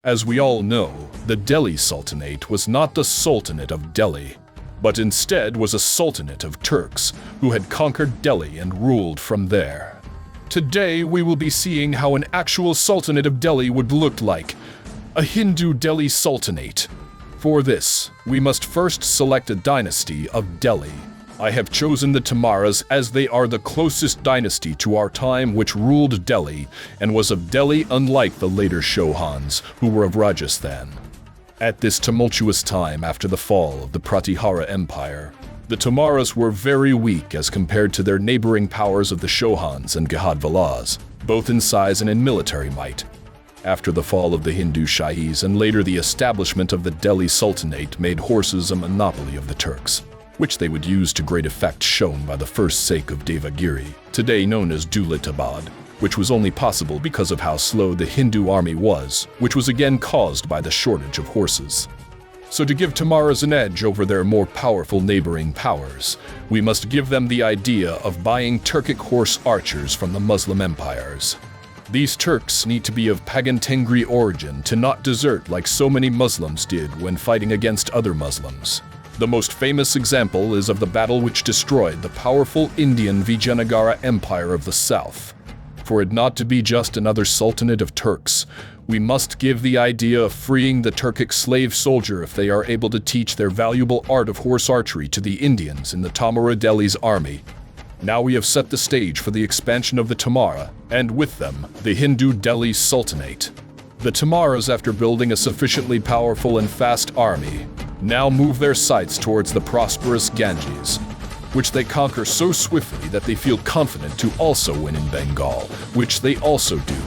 As we all know, the Delhi Sultanate was not the Sultanate of Delhi, but instead was a sultanate of Turks who had conquered Delhi and ruled from there. Today we will be seeing how an actual Sultanate of Delhi would look like, a Hindu Delhi Sultanate. For this, we must first select a dynasty of Delhi. I have chosen the Tomaras as they are the closest dynasty to our time which ruled Delhi and was of Delhi unlike the later Chauhans who were of Rajasthan. At this tumultuous time after the fall of the Pratihara Empire, the Tomaras were very weak as compared to their neighboring powers of the Chauhans and Gahadvalas, both in size and in military might. After the fall of the Hindu Shahis and later the establishment of the Delhi Sultanate made horses a monopoly of the Turks, which they would use to great effect shown by the first Sheikh of Devagiri, today known as Dulatabad, which was only possible because of how slow the Hindu army was, which was again caused by the shortage of horses. So to give Tomaras an edge over their more powerful neighboring powers, we must give them the idea of buying Turkic horse archers from the Muslim empires. These Turks need to be of pagan Tengri origin to not desert like so many Muslims did when fighting against other Muslims. The most famous example is of the battle which destroyed the powerful Indian Vijayanagara Empire of the south. For it not to be just another sultanate of Turks, we must give the idea of freeing the Turkic slave soldier if they are able to teach their valuable art of horse archery to the Indians in the Tomara Delhi's army. Now we have set the stage for the expansion of the Tomara, and with them, the Hindu Delhi Sultanate. The Tomaras, after building a sufficiently powerful and fast army, now move their sights towards the prosperous Ganges, which they conquer so swiftly that they feel confident to also win in Bengal, which they also do.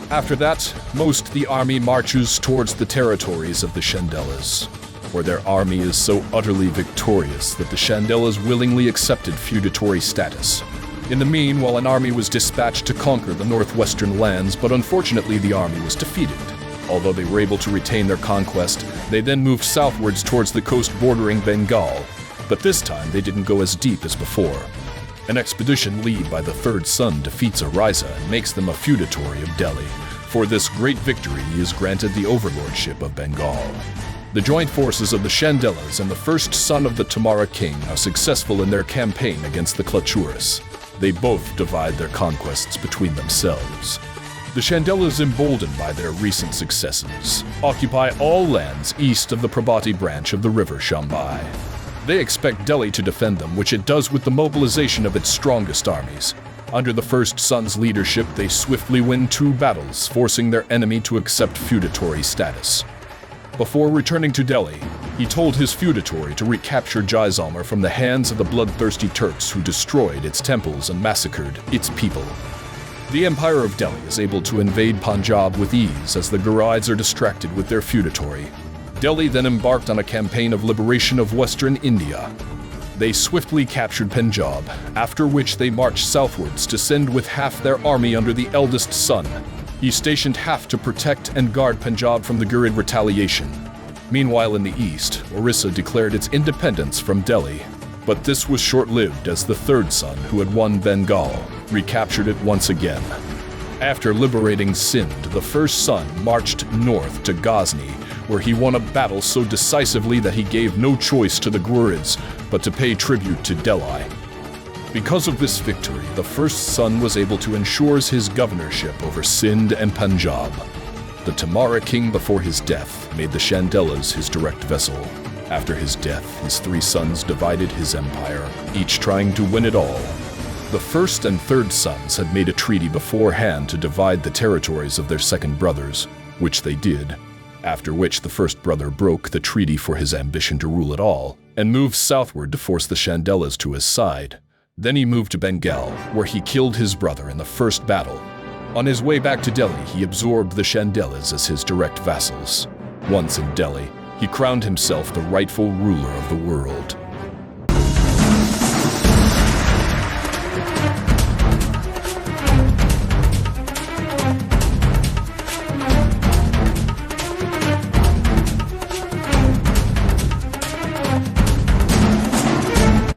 After that, most the army marches towards the territories of the Chandelas, where their army is so utterly victorious that the Chandelas willingly accepted feudatory status. In the meanwhile, an army was dispatched to conquer the northwestern lands, but unfortunately the army was defeated. Although they were able to retain their conquest, they then moved southwards towards the coast bordering Bengal, but this time they didn't go as deep as before. An expedition led by the third son defeats Ariza and makes them a feudatory of Delhi. For this great victory he is granted the overlordship of Bengal. The joint forces of the Chandelas and the first son of the Tomara king are successful in their campaign against the Klachuris. They both divide their conquests between themselves. The Chandelas, emboldened by their recent successes, occupy all lands east of the Prabhati branch of the river Shambai. They expect Delhi to defend them, which it does with the mobilization of its strongest armies. Under the first son's leadership, they swiftly win 2 battles, forcing their enemy to accept feudatory status. Before returning to Delhi, he told his feudatory to recapture Jaisalmer from the hands of the bloodthirsty Turks who destroyed its temples and massacred its people. The Empire of Delhi is able to invade Punjab with ease as the Ghurids are distracted with their feudatory. Delhi then embarked on a campaign of liberation of western India. They swiftly captured Punjab, after which they marched southwards to send with half their army under the eldest son. He stationed half to protect and guard Punjab from the Ghurid retaliation. Meanwhile in the east, Orissa declared its independence from Delhi. But this was short-lived as the third son, who had won Bengal, recaptured it once again. After liberating Sindh, the first son marched north to Ghazni, where he won a battle so decisively that he gave no choice to the Ghurids but to pay tribute to Delhi. Because of this victory, the first son was able to ensure his governorship over Sindh and Punjab. The Tomara king before his death made the Chandelas his direct vassal. After his death, his 3 sons divided his empire, each trying to win it all. The first and third sons had made a treaty beforehand to divide the territories of their second brothers, which they did, after which the first brother broke the treaty for his ambition to rule it all, and moved southward to force the Chandelas to his side. Then he moved to Bengal, where he killed his brother in the first battle. On his way back to Delhi, he absorbed the Chandelas as his direct vassals. Once in Delhi, he crowned himself the rightful ruler of the world.